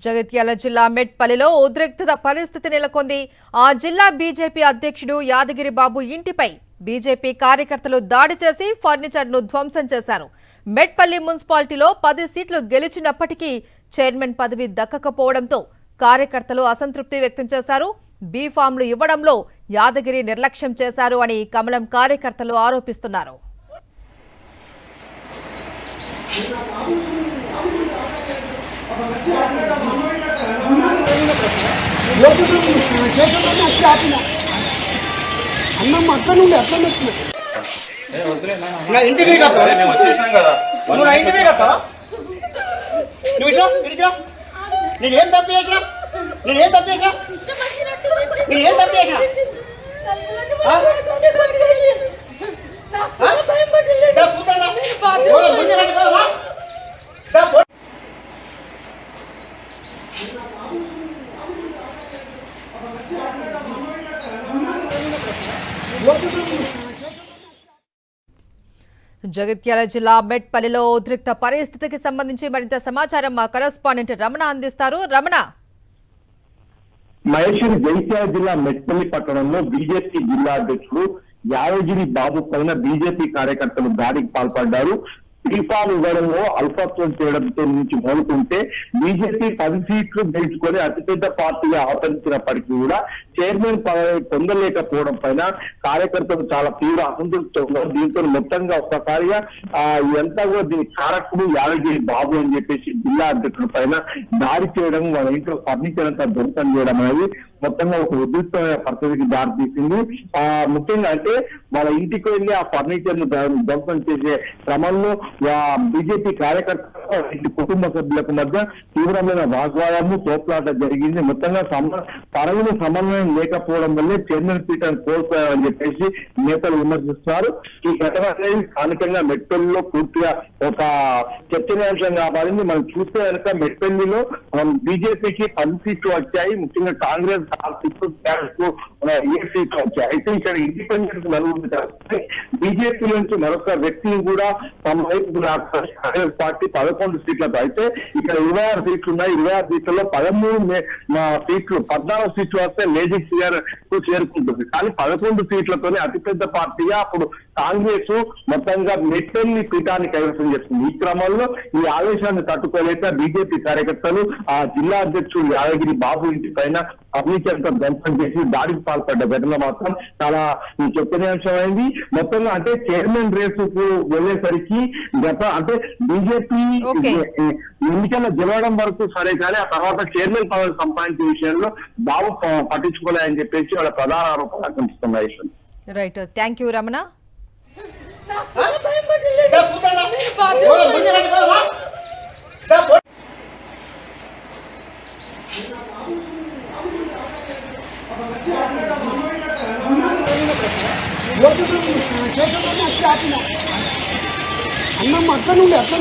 జగిత్యాల జిల్లా మెట్పల్లిలో ఉద్రిక్తత పరిస్థితి నెలకొంది. ఆ జిల్లా బీజేపీ అధ్యక్షుడు యాదగిరి బాబు ఇంటిపై బీజేపీ కార్యకర్తలు దాడి చేసి ఫర్నిచర్ను ధ్వంసం చేశారు. మెట్పల్లి మున్సిపాలిటీలో 10 సీట్లు గెలిచినప్పటికీ చైర్మన్ పదవి దక్కకపోవడంతో కార్యకర్తలు అసంతృప్తి వ్యక్తం చేశారు. బీ ఫామ్లు ఇవ్వడంలో యాదగిరి నిర్లక్ష్యం చేశారు అని కమలం కార్యకర్తలు ఆరోపిస్తున్నారు. అన్నం అక్కడ నుండి అట్లా ఇంటికి నేనేం తప్పు చేసినా నేనేం తప్పు చేసినా నేనేం తప్పు చేసినా జగిత్యాల జిల్లా మెట్పల్లిలో ఉద్రిక్త పరిస్థితికి సంబంధించి మరింత సమాచారం మా కరెస్పాండెంట్ రమణ అందిస్తారు. రమణ, మహేశ్వరి జగిత్యాల జిల్లా మెట్పల్లి పట్టణంలో బీజేపీ జిల్లా అధ్యక్షుడు యాదగిరి బాబు పైన బీజేపీ కార్యకర్తలు దాడికి పాల్పడ్డారు. టీఫామ్ ఇవ్వడంలో అల్పత్వం చేయడంతో నుంచి మొదలుకుంటే బీజేపీ 10 సీట్లు గెలుచుకొని అతిపెద్ద పార్టీగా అవతరించినప్పటికీ కూడా చైర్మన్ పదవి పొందలేకపోవడం పైన కార్యకర్తలు చాలా తీవ్ర అసంతృప్తి ఉన్నారు. దీంతో మొత్తంగా ఒక్కసారిగా ఇదంతా కూడా దీని కారకుడు యాదగిరి బాబు అని చెప్పేసి జిల్లా అధ్యక్షుడి పైన దాడి చేయడం, వాళ్ళ ఇంట్లో ఫర్నిచర్ అంతా ధ్వంసం చేయడం అనేది మొత్తంగా ఒక ఉద్రిక్తమైన పరిస్థితికి దారితీసింది. ముఖ్యంగా అంటే వాళ్ళ ఇంటికి వెళ్ళి ఆ ఫర్నిచర్ ను ధ్వంసం చేసే క్రమంలో బీజేపీ కార్యకర్తలు ఇంటి కుటుంబ సభ్యులకు మధ్య తీవ్రమైన వాగ్వాదము, తోపులాట జరిగింది. మొత్తంగా పదవులు సమన్వయం లేకపోవడం వల్లే చైర్మన్ పీఠాన్ని కోల్పోయామని చెప్పేసి నేతలు విమర్శిస్తున్నారు. ఈ ఘటన అనేది స్థానికంగా మెట్పల్లిలో పూర్తిగా ఒక చర్చనీయాంశంగా మారింది. మనం చూస్తే కనుక మెట్పల్లిలో బీజేపీకి 10 సీట్లు వచ్చాయి. ముఖ్యంగా కాంగ్రెస్ 6 సీట్లు, ఏ సీట్లు వచ్చాయి. అయితే ఇక్కడ ఇండిపెండెంట్ నలుగురు బీజేపీ నుంచి మరొక వ్యక్తిని కూడా తమ వైపు కాంగ్రెస్ పార్టీ 11 సీట్లతో, అయితే ఇక్కడ 26 సీట్లు ఉన్నాయి. 26 సీట్లలో 13 సీట్లు, 14 సీట్లు వస్తే మేజిక్ ఫిగర్ కు చేరుకుంటుంది. కానీ 11 సీట్లతోనే అతిపెద్ద పార్టీగా అప్పుడు కాంగ్రెస్ మొత్తంగా మెట్పల్లి పీఠాన్ని కైవసం చేస్తుంది. ఈ క్రమంలో ఈ ఆవేశాన్ని తట్టుకోలేక బీజేపీ కార్యకర్తలు ఆ జిల్లా అధ్యక్షుడు యాదగిరి బాబు ఇంటి పైన ఫర్నిచర్తో ధ్వంసం చేసి దాడికి పాల్పడ్డ ఘటన మాత్రం చాలా చర్చనీయాంశమైంది. మొత్తంగా అంటే చైర్మన్ రేసుకు వెళ్లేసరికి అంటే బీజేపీ ఎన్నికల్లో గెలవడం వరకు సరే, కానీ ఆ తర్వాత చైర్మన్ పదవి సంపాదించే విషయంలో బాబు పట్టించుకోలేదని చెప్పేసి వాళ్ళ ప్రధాన ఆరోపణలు కనిపిస్తున్నాయి. Right, thank you Ramana. అన్నం అక్కడ నుండి అట్లా